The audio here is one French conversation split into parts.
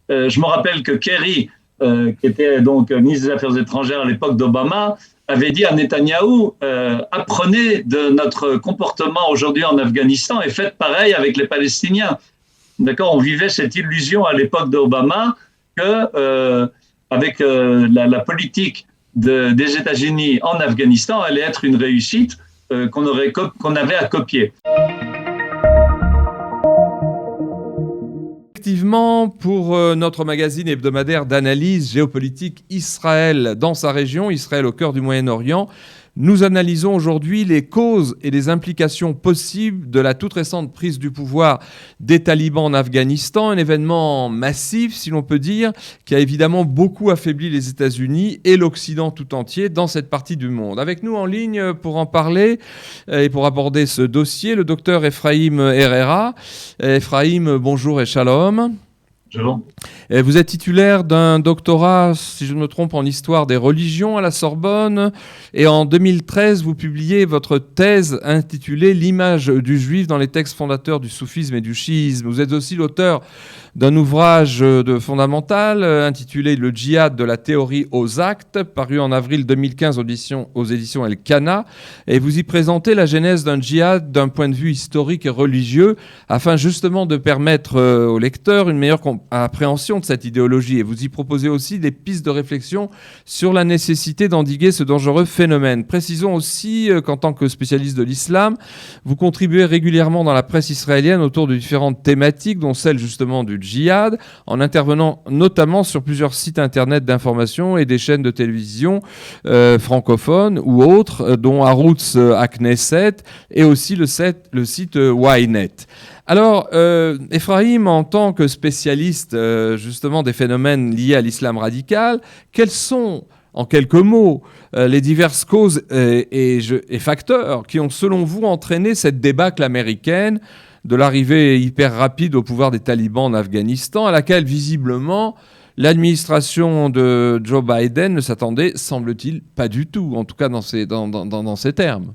Je me rappelle que Kerry, qui était donc ministre des Affaires étrangères à l'époque d'Obama, avait dit à Netanyahou, apprenez de notre comportement aujourd'hui en Afghanistan et faites pareil avec les Palestiniens. D'accord, on vivait cette illusion à l'époque d'Obama que avec la politique des États-Unis en Afghanistan allait être une réussite qu'on avait à copier. Effectivement, pour notre magazine hebdomadaire d'analyse géopolitique Israël dans sa région, Israël au cœur du Moyen-Orient, nous analysons aujourd'hui les causes et les implications possibles de la toute récente prise du pouvoir des talibans en Afghanistan, un événement massif, si l'on peut dire, qui a évidemment beaucoup affaibli les États-Unis et l'Occident tout entier dans cette partie du monde. Avec nous en ligne pour en parler et pour aborder ce dossier, le docteur Ephraim Herrera. Ephraim, bonjour et shalom. Bonjour. Vous êtes titulaire d'un doctorat, si je ne me trompe, en histoire des religions à la Sorbonne. Et en 2013, vous publiez votre thèse intitulée « L'image du juif dans les textes fondateurs du soufisme et du chiisme ». Vous êtes aussi l'auteur d'un ouvrage fondamental intitulé « Le djihad de la théorie aux actes », paru en avril 2015 aux éditions El-Kana. Et vous y présentez la genèse d'un djihad d'un point de vue historique et religieux, afin justement de permettre aux lecteurs une meilleure appréhension de cette idéologie. Et vous y proposez aussi des pistes de réflexion sur la nécessité d'endiguer ce dangereux phénomène. Précisons aussi qu'en tant que spécialiste de l'islam, vous contribuez régulièrement dans la presse israélienne autour de différentes thématiques, dont celle justement du djihad, en intervenant notamment sur plusieurs sites internet d'information et des chaînes de télévision francophones ou autres, dont Arutz Aknesset et aussi le site Ynet. Alors, Ephraim, en tant que spécialiste justement des phénomènes liés à l'islam radical, quels sont, en quelques mots, les diverses causes et facteurs qui ont, selon vous, entraîné cette débâcle américaine de l'arrivée hyper rapide au pouvoir des talibans en Afghanistan, à laquelle, visiblement, l'administration de Joe Biden ne s'attendait, semble-t-il, pas du tout, en tout cas dans ces termes.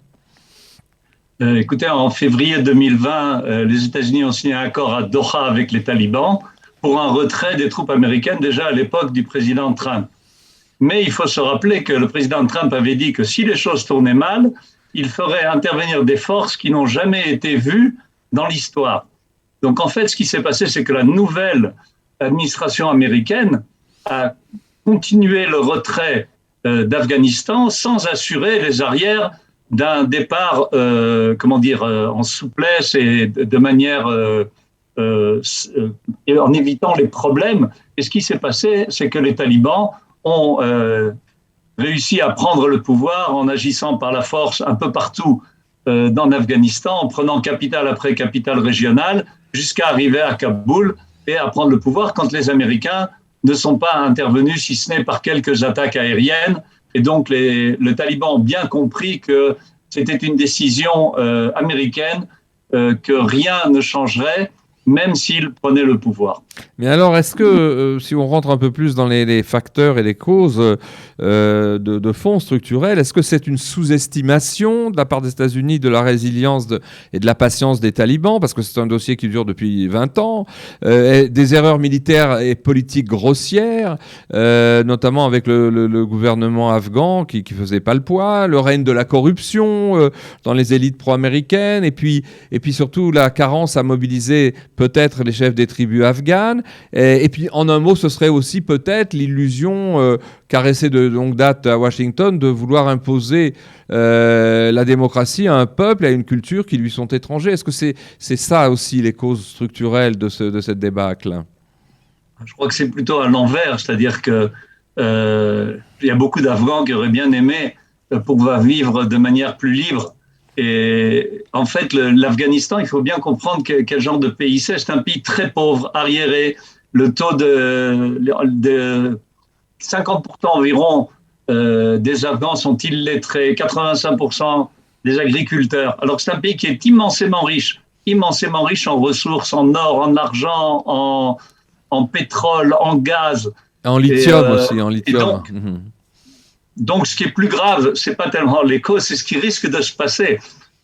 Écoutez, en février 2020, les États-Unis ont signé un accord à Doha avec les talibans pour un retrait des troupes américaines déjà à l'époque du président Trump. Mais il faut se rappeler que le président Trump avait dit que si les choses tournaient mal, il ferait intervenir des forces qui n'ont jamais été vues dans l'histoire. Donc en fait, ce qui s'est passé, c'est que la nouvelle administration américaine a continué le retrait d'Afghanistan sans assurer les arrières d'un départ, en souplesse et de manière en évitant les problèmes. Et ce qui s'est passé, c'est que les talibans ont réussi à prendre le pouvoir en agissant par la force un peu partout dans l'Afghanistan, en prenant capitale après capitale régionale, jusqu'à arriver à Kaboul et à prendre le pouvoir quand les Américains ne sont pas intervenus, si ce n'est par quelques attaques aériennes. Et donc, les talibans ont bien compris que c'était une décision américaine, que rien ne changerait, même s'ils prenaient le pouvoir. Mais alors, est-ce que, si on rentre un peu plus dans les facteurs et les causes de fond structurels, est-ce que c'est une sous-estimation de la part des États-Unis de la résilience et de la patience des talibans, parce que c'est un dossier qui dure depuis 20 ans, des erreurs militaires et politiques grossières, notamment avec le gouvernement afghan qui faisait pas le poids, le règne de la corruption dans les élites pro-américaines, et puis surtout la carence à mobiliser peut-être les chefs des tribus afghanes. Et puis, en un mot, ce serait aussi peut-être l'illusion caressée de longue date à Washington de vouloir imposer la démocratie à un peuple et à une culture qui lui sont étrangers. Est-ce que c'est ça aussi les causes structurelles de cette débâcle ? Je crois que c'est plutôt à l'envers, c'est-à-dire que il y a beaucoup d'Afghans qui auraient bien aimé pouvoir vivre de manière plus libre. Et en fait, l'Afghanistan, il faut bien comprendre quel genre de pays c'est. C'est un pays très pauvre, arriéré. Le taux de 50% environ des Afghans sont illettrés, 85% des agriculteurs. Alors c'est un pays qui est immensément riche en ressources, en or, en argent, en pétrole, en gaz. En lithium aussi, en lithium. Donc, ce qui est plus grave, c'est pas tellement les causes, c'est ce qui risque de se passer.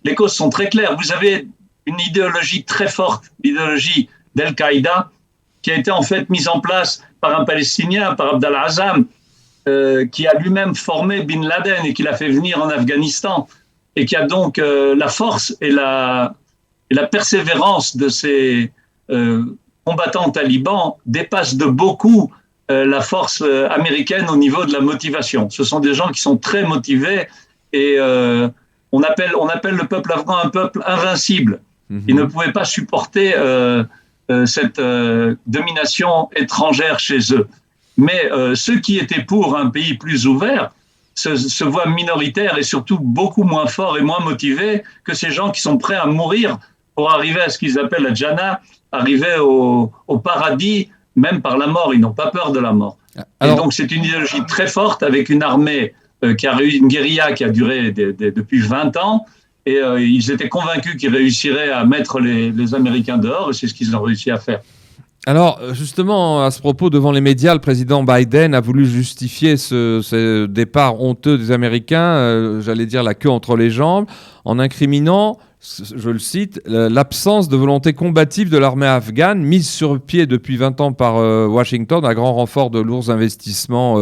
Les causes sont très claires. Vous avez une idéologie très forte, l'idéologie d'Al-Qaïda, qui a été en fait mise en place par un Palestinien, par Abdallah Azzam, qui a lui-même formé Bin Laden et qui l'a fait venir en Afghanistan, et qui a donc la force et la persévérance de ces combattants talibans dépasse de beaucoup la force américaine au niveau de la motivation. Ce sont des gens qui sont très motivés et on appelle le peuple afghan un peuple invincible. Ils ne pouvaient pas supporter cette domination étrangère chez eux. Mais ceux qui étaient pour un pays plus ouvert se voient minoritaires et surtout beaucoup moins forts et moins motivés que ces gens qui sont prêts à mourir pour arriver à ce qu'ils appellent la Jannah, arriver au paradis, même par la mort. Ils n'ont pas peur de la mort. Alors, et donc c'est une idéologie très forte avec une armée qui a eu une guérilla qui a duré depuis 20 ans. Et ils étaient convaincus qu'ils réussiraient à mettre les Américains dehors, et c'est ce qu'ils ont réussi à faire. Alors, justement, à ce propos, devant les médias, le président Biden a voulu justifier ce départ honteux des Américains, j'allais dire la queue entre les jambes, en incriminant, je le cite, l'absence de volonté combative de l'armée afghane, mise sur pied depuis 20 ans par Washington, à grand renfort de lourds investissements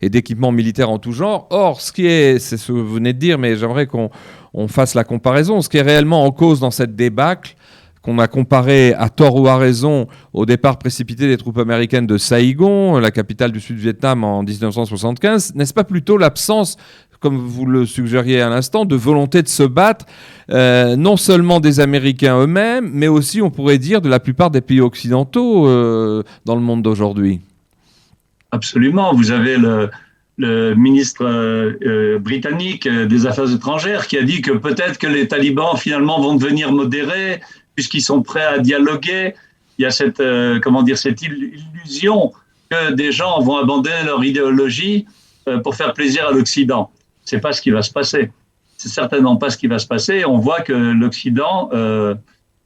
et d'équipements militaires en tout genre. Or, c'est ce que vous venez de dire, mais j'aimerais qu'on fasse la comparaison. Ce qui est réellement en cause dans cette débâcle, qu'on a comparé à tort ou à raison au départ précipité des troupes américaines de Saïgon, la capitale du Sud-Vietnam en 1975, n'est-ce pas plutôt l'absence, comme vous le suggériez à l'instant, de volonté de se battre, non seulement des Américains eux-mêmes, mais aussi, on pourrait dire, de la plupart des pays occidentaux dans le monde d'aujourd'hui? Absolument. Vous avez le ministre britannique des Affaires étrangères qui a dit que peut-être que les talibans finalement vont devenir modérés puisqu'ils sont prêts à dialoguer. Il y a cette illusion que des gens vont abandonner leur idéologie pour faire plaisir à l'Occident. C'est pas ce qui va se passer. C'est certainement pas ce qui va se passer. On voit que l'Occident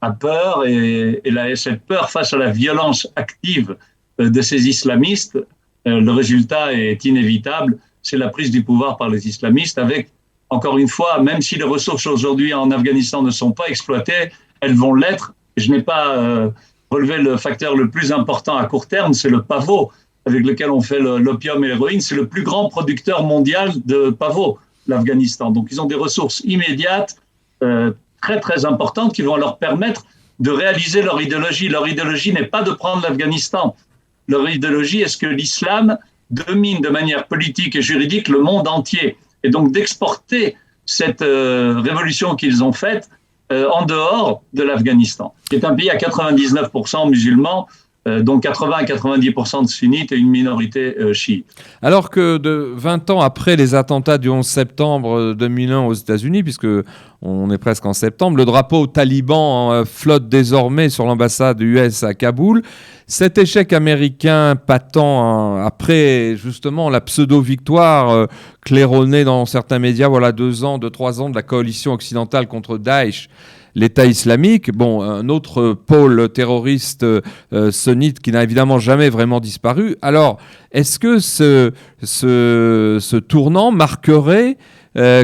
a peur et cette peur face à la violence active de ces islamistes. Le résultat est inévitable. C'est la prise du pouvoir par les islamistes avec, encore une fois, même si les ressources aujourd'hui en Afghanistan ne sont pas exploitées, elles vont l'être. Je n'ai pas relevé le facteur le plus important à court terme, c'est le pavot avec lequel on fait l'opium et l'héroïne. C'est le plus grand producteur mondial de pavot, l'Afghanistan. Donc ils ont des ressources immédiates, très très importantes, qui vont leur permettre de réaliser leur idéologie. Leur idéologie n'est pas de prendre l'Afghanistan. Leur idéologie est ce que l'islam domine de manière politique et juridique le monde entier. Et donc d'exporter cette révolution qu'ils ont faite en dehors de l'Afghanistan, qui est un pays à 99% musulmans, dont 80 à 90% de sunnites et une minorité chiite. Alors que 20 ans après les attentats du 11 septembre 2001 aux États-Unis, puisque on est presque en septembre, le drapeau taliban flotte désormais sur l'ambassade US à Kaboul. Cet échec américain patent après justement la pseudo-victoire claironnée dans certains médias, voilà 3 ans de la coalition occidentale contre Daesh, l'État islamique, un autre pôle terroriste sunnite qui n'a évidemment jamais vraiment disparu. Alors, est-ce que ce tournant marquerait,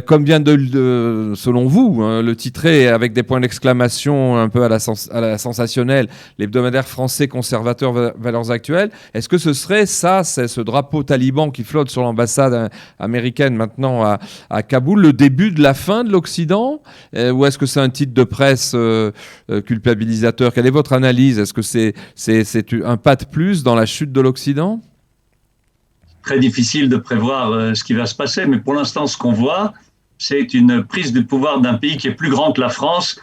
comme vient selon vous, le titrer avec des points d'exclamation un peu à la sensationnelle, l'hebdomadaire français conservateur Valeurs Actuelles, est-ce que ce serait ça, c'est ce drapeau taliban qui flotte sur l'ambassade américaine maintenant à Kaboul, le début de la fin de l'Occident, ou est-ce que c'est un titre de presse culpabilisateur? Quelle est votre analyse? Est-ce que c'est un pas de plus dans la chute de l'Occident? Très difficile de prévoir ce qui va se passer, mais pour l'instant, ce qu'on voit, c'est une prise du pouvoir d'un pays qui est plus grand que la France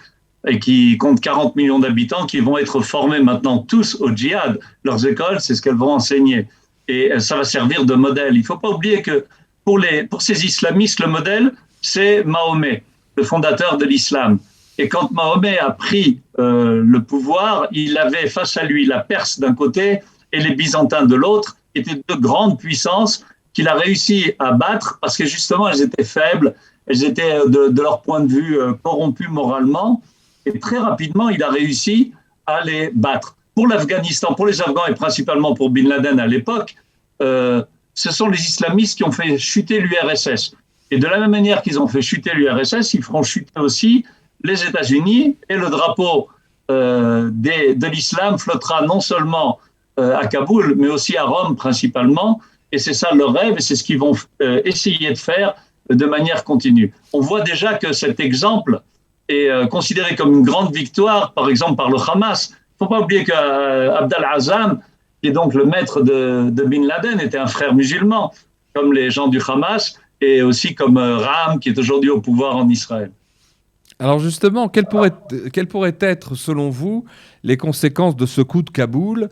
et qui compte 40 millions d'habitants, qui vont être formés maintenant tous au djihad. Leurs écoles, c'est ce qu'elles vont enseigner. Et ça va servir de modèle. Il ne faut pas oublier que pour ces islamistes, le modèle, c'est Mahomet, le fondateur de l'islam. Et quand Mahomet a pris le pouvoir, il avait face à lui la Perse d'un côté et les Byzantins de l'autre, étaient de grandes puissances qu'il a réussi à battre parce que justement elles étaient faibles, elles étaient de leur point de vue corrompues moralement, et très rapidement il a réussi à les battre. Pour l'Afghanistan, pour les Afghans et principalement pour Bin Laden à l'époque, ce sont les islamistes qui ont fait chuter l'URSS. Et de la même manière qu'ils ont fait chuter l'URSS, ils feront chuter aussi les États-Unis, et le drapeau de l'islam flottera non seulement à Kaboul, mais aussi à Rome principalement. Et c'est ça leur rêve, et c'est ce qu'ils vont essayer de faire de manière continue. On voit déjà que cet exemple est considéré comme une grande victoire, par exemple par le Hamas. Il ne faut pas oublier qu'Abd al-Azam, qui est donc le maître de Bin Laden, était un frère musulman, comme les gens du Hamas, et aussi comme Ram, qui est aujourd'hui au pouvoir en Israël. Alors justement, quelles pourraient être, selon vous, les conséquences de ce coup de Kaboul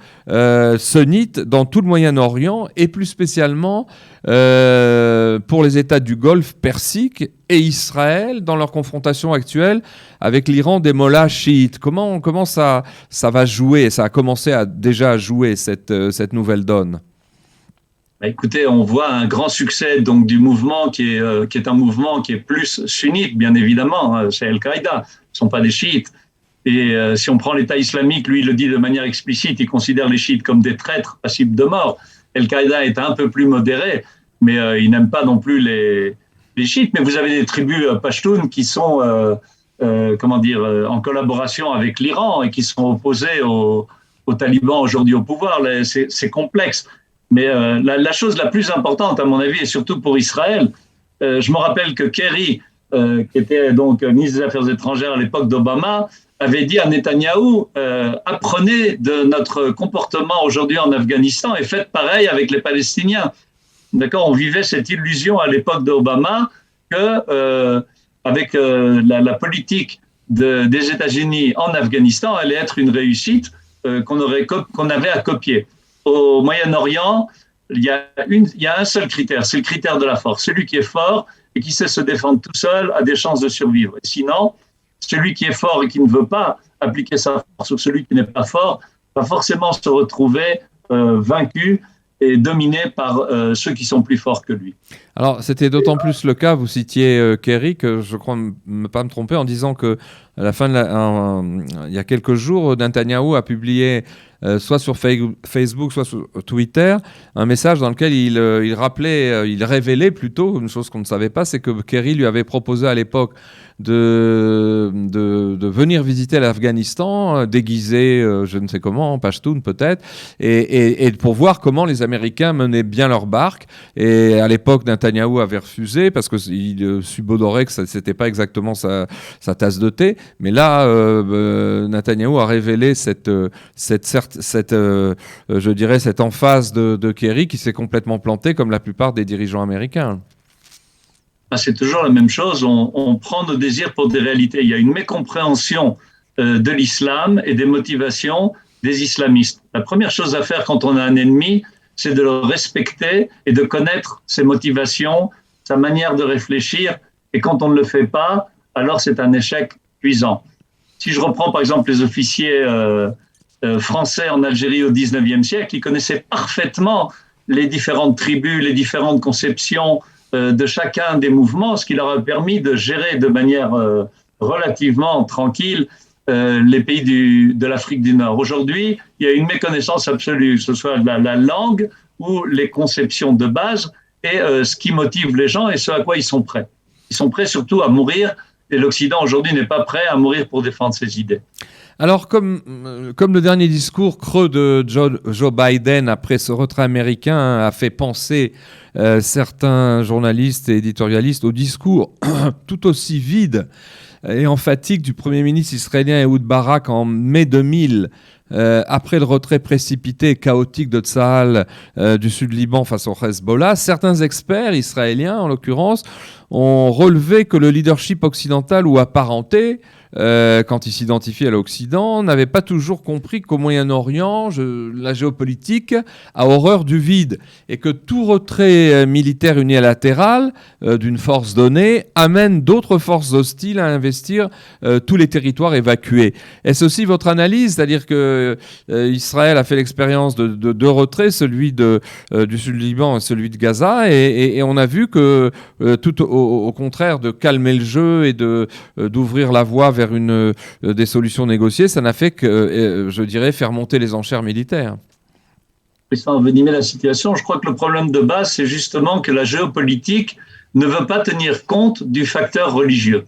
sunnite dans tout le Moyen-Orient et plus spécialement pour les États du Golfe Persique et Israël dans leur confrontation actuelle avec l'Iran des mollahs chiites? Comment ça va jouer? Ça a commencé déjà à jouer cette nouvelle donne. Écoutez, on voit un grand succès donc du mouvement qui est un mouvement qui est plus sunnite, bien évidemment. C'est Al-Qaïda, ce ne sont pas des chiites. Et si on prend l'État islamique, lui, il le dit de manière explicite, il considère les chiites comme des traîtres passibles de mort. Al-Qaïda est un peu plus modéré, mais il n'aime pas non plus les chiites. Mais vous avez des tribus pashtunes qui sont en collaboration avec l'Iran et qui sont opposés aux talibans aujourd'hui au pouvoir. C'est complexe. Mais la chose la plus importante, à mon avis, et surtout pour Israël, je me rappelle que Kerry, qui était donc ministre des Affaires étrangères à l'époque d'Obama, avait dit à Netanyahou apprenez de notre comportement aujourd'hui en Afghanistan et faites pareil avec les Palestiniens. D'accord, on vivait cette illusion à l'époque d'Obama que avec la politique des États-Unis en Afghanistan allait être une réussite qu'on avait à copier. Au Moyen-Orient, il y a un seul critère, c'est le critère de la force. Celui qui est fort et qui sait se défendre tout seul a des chances de survivre. Et sinon, celui qui est fort et qui ne veut pas appliquer sa force sur celui qui n'est pas fort va forcément se retrouver vaincu et dominé par ceux qui sont plus forts que lui. Alors, c'était d'autant plus le cas, vous citiez Kerry, que je crois ne pas me tromper en disant que à la fin il y a quelques jours, Netanyahou a publié soit sur Facebook, soit sur Twitter, un message dans lequel il révélait plutôt une chose qu'on ne savait pas, c'est que Kerry lui avait proposé à l'époque de venir visiter l'Afghanistan, déguisé, je ne sais comment, en Pashtun peut-être, et pour voir comment les Américains menaient bien leur barque. Et à l'époque, Netanyahou avait refusé parce qu'il subodorait que ce n'était pas exactement sa tasse de thé. Mais là, Netanyahou a révélé cette emphase de Kerry qui s'est complètement plantée comme la plupart des dirigeants américains. C'est toujours la même chose, on prend nos désirs pour des réalités. Il y a une mécompréhension de l'islam et des motivations des islamistes. La première chose à faire quand on a un ennemi, c'est de le respecter et de connaître ses motivations, sa manière de réfléchir. Et quand on ne le fait pas, alors c'est un échec cuisant. Si je reprends par exemple les officiers français en Algérie au XIXe siècle, ils connaissaient parfaitement les différentes tribus, les différentes conceptions de chacun des mouvements, ce qui leur a permis de gérer de manière relativement tranquille les pays de l'Afrique du Nord. Aujourd'hui, il y a une méconnaissance absolue, que ce soit la langue ou les conceptions de base et ce qui motive les gens et ce à quoi ils sont prêts. Ils sont prêts surtout à mourir et l'Occident aujourd'hui n'est pas prêt à mourir pour défendre ses idées. Alors, comme le dernier discours creux de Joe Biden après ce retrait américain a fait penser certains journalistes et éditorialistes au discours tout aussi vide et emphatique du Premier ministre israélien Ehud Barak en mai 2000, après le retrait précipité et chaotique de Tsahal du Sud-Liban face au Hezbollah, certains experts israéliens, en l'occurrence, ont relevé que le leadership occidental ou apparenté, quand il s'identifie à l'Occident, n'avait pas toujours compris qu'au Moyen-Orient, la géopolitique a horreur du vide et que tout retrait militaire unilatéral d'une force donnée amène d'autres forces hostiles à investir tous les territoires évacués. Est-ce aussi votre analyse? C'est-à-dire que Israël a fait l'expérience de deux retraits, celui du Sud-Liban et celui de Gaza, et on a vu que tout au contraire de calmer le jeu et d'ouvrir la voie vers des solutions négociées, ça n'a fait que, je dirais, faire monter les enchères militaires. Sans envenimer la situation, je crois que le problème de base, c'est justement que la géopolitique ne veut pas tenir compte du facteur religieux.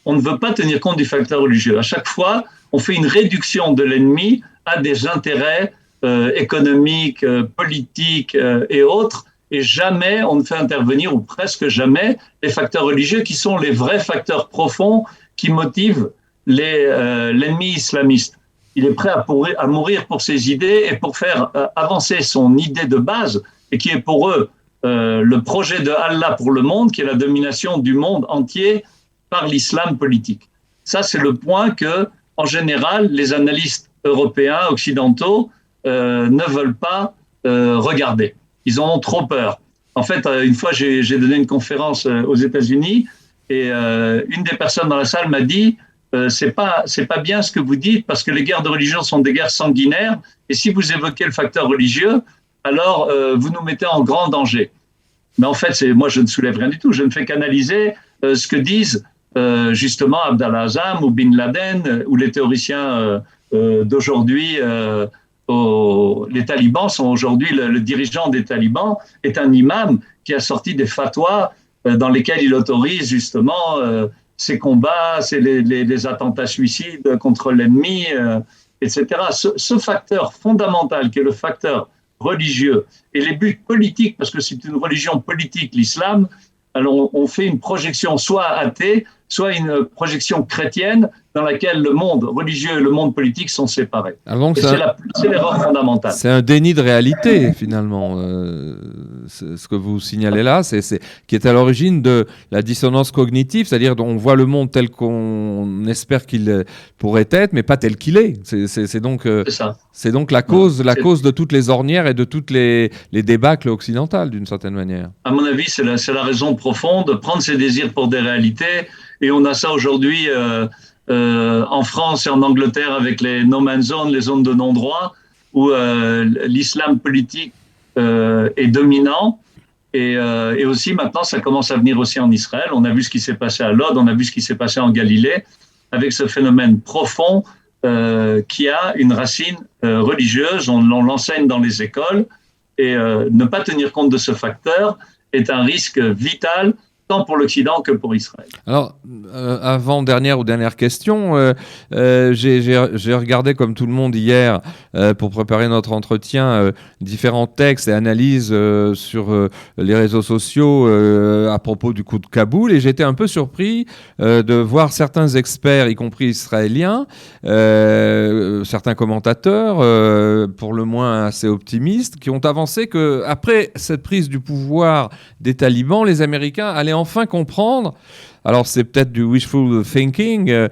On ne veut pas tenir compte du facteur religieux. À chaque fois, on fait une réduction de l'ennemi à des intérêts économiques, politiques et autres. Et jamais on ne fait intervenir, ou presque jamais, les facteurs religieux qui sont les vrais facteurs profonds qui motivent l'ennemi islamiste. Il est prêt à mourir pour ses idées et pour faire avancer son idée de base, et qui est pour eux le projet de Allah pour le monde, qui est la domination du monde entier par l'islam politique. Ça, c'est le point que, en général, les analystes européens, occidentaux, ne veulent pas regarder. Ils en ont trop peur. En fait, une fois, j'ai donné une conférence aux États-Unis et une des personnes dans la salle m'a dit c'est pas bien ce que vous dites parce que les guerres de religion sont des guerres sanguinaires et si vous évoquez le facteur religieux, alors vous nous mettez en grand danger. Mais en fait, moi, je ne soulève rien du tout. Je ne fais qu'analyser ce que disent justement Abdallah Azzam ou Bin Laden ou les théoriciens d'aujourd'hui. Les talibans sont aujourd'hui, le dirigeant des talibans est un imam qui a sorti des fatwas dans lesquels il autorise justement ces combats, les attentats suicides contre l'ennemi, etc. Ce facteur fondamental qui est le facteur religieux et les buts politiques, parce que c'est une religion politique, l'islam, alors on fait une projection soit athée, soit une projection chrétienne dans laquelle le monde religieux et le monde politique sont séparés. Donc c'est l'erreur fondamentale. C'est un déni de réalité, finalement. Ce que vous signalez là, qui est à l'origine de la dissonance cognitive, c'est-à-dire qu'on voit le monde tel qu'on espère qu'il pourrait être, mais pas tel qu'il est. C'est donc la cause de toutes les ornières et de toutes les débâcles occidentales, d'une certaine manière. À mon avis, c'est la raison profonde, de prendre ses désirs pour des réalités. Et on a ça aujourd'hui en France et en Angleterre avec les no man's zones, les zones de non-droit, où l'islam politique est dominant. Et aussi maintenant, ça commence à venir aussi en Israël. On a vu ce qui s'est passé à Lod, on a vu ce qui s'est passé en Galilée, avec ce phénomène profond qui a une racine religieuse. On l'enseigne dans les écoles. Et ne pas tenir compte de ce facteur est un risque vital tant pour l'Occident que pour Israël. Alors, dernière question, j'ai regardé comme tout le monde hier, pour préparer notre entretien, différents textes et analyses sur les réseaux sociaux à propos du coup de Kaboul, et j'étais un peu surpris de voir certains experts, y compris israéliens, certains commentateurs, pour le moins assez optimistes, qui ont avancé qu'après cette prise du pouvoir des talibans, les Américains allaient enfin comprendre, alors c'est peut-être du wishful thinking,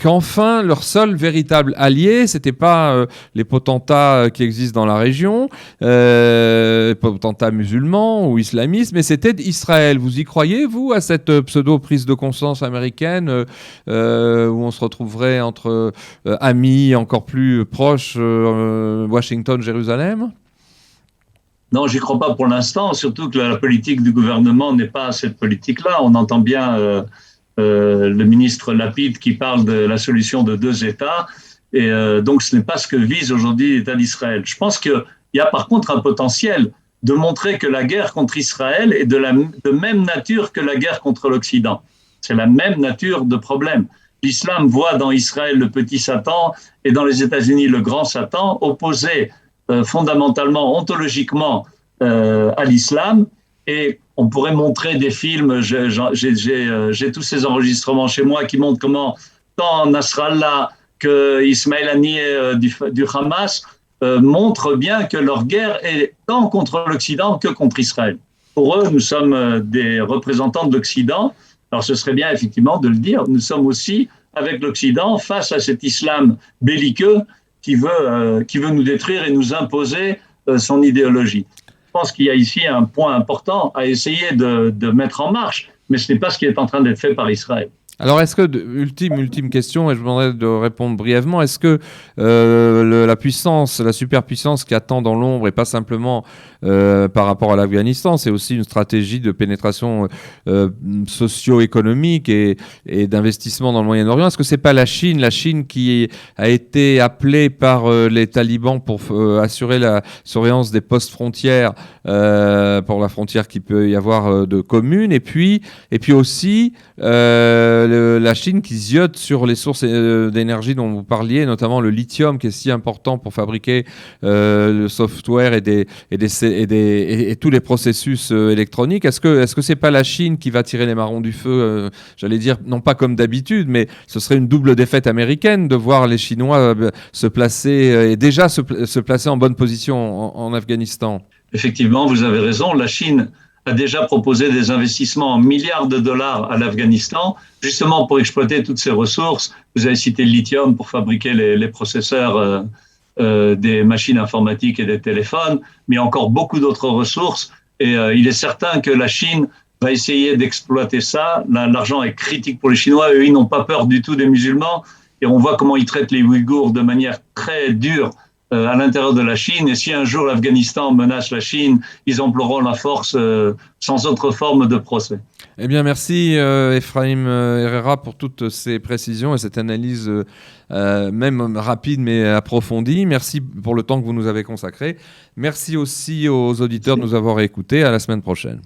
qu'enfin leur seul véritable allié, c'était pas les potentats qui existent dans la région, potentats musulmans ou islamistes, mais c'était Israël. Vous y croyez, vous, à cette pseudo-prise de conscience américaine où on se retrouverait entre amis encore plus proches, Washington, Jérusalem ? Non, j'y crois pas pour l'instant, surtout que la politique du gouvernement n'est pas cette politique-là. On entend bien le ministre Lapid qui parle de la solution de 2 États, et donc ce n'est pas ce que vise aujourd'hui l'État d'Israël. Je pense qu'il y a par contre un potentiel de montrer que la guerre contre Israël est de même nature que la guerre contre l'Occident. C'est la même nature de problème. L'islam voit dans Israël le petit Satan et dans les États-Unis le grand Satan, opposés fondamentalement, ontologiquement à l'islam, et on pourrait montrer des films, j'ai tous ces enregistrements chez moi qui montrent comment tant Nasrallah que Ismail Haniyeh du Hamas montrent bien que leur guerre est tant contre l'Occident que contre Israël. Pour eux, nous sommes des représentants de l'Occident, alors ce serait bien effectivement de le dire, nous sommes aussi avec l'Occident face à cet islam belliqueux qui veut nous détruire et nous imposer son idéologie. Je pense qu'il y a ici un point important à essayer de mettre en marche, mais ce n'est pas ce qui est en train d'être fait par Israël. Alors, est-ce que, ultime question, et je vous demanderai de répondre brièvement, est-ce que la superpuissance qui attend dans l'ombre, et pas simplement par rapport à l'Afghanistan, c'est aussi une stratégie de pénétration socio-économique et d'investissement dans le Moyen-Orient, est-ce que c'est pas la Chine qui a été appelée par les talibans pour assurer la surveillance des postes frontières, pour la frontière qu'il peut y avoir de commune, et puis aussi la Chine qui ziote sur les sources d'énergie dont vous parliez, notamment le lithium qui est si important pour fabriquer le software et tous les processus électroniques. Est-ce que c'est pas la Chine qui va tirer les marrons du feu, j'allais dire, non pas comme d'habitude, mais ce serait une double défaite américaine de voir les Chinois se placer et déjà se placer en bonne position en Afghanistan. Effectivement, vous avez raison, la Chine a déjà proposé des investissements en milliards de dollars à l'Afghanistan, justement pour exploiter toutes ces ressources. Vous avez cité le lithium pour fabriquer les processeurs des machines informatiques et des téléphones, mais il y a encore beaucoup d'autres ressources. Et il est certain que la Chine va essayer d'exploiter ça. L'argent est critique pour les Chinois. Eux, ils n'ont pas peur du tout des musulmans. Et on voit comment ils traitent les Ouïghours de manière très dure à l'intérieur de la Chine. Et si un jour l'Afghanistan menace la Chine, ils emploieront la force sans autre forme de procès. Eh bien, merci Ephraim Herrera pour toutes ces précisions et cette analyse même rapide mais approfondie. Merci pour le temps que vous nous avez consacré. Merci aussi aux auditeurs de nous avoir écoutés. À la semaine prochaine.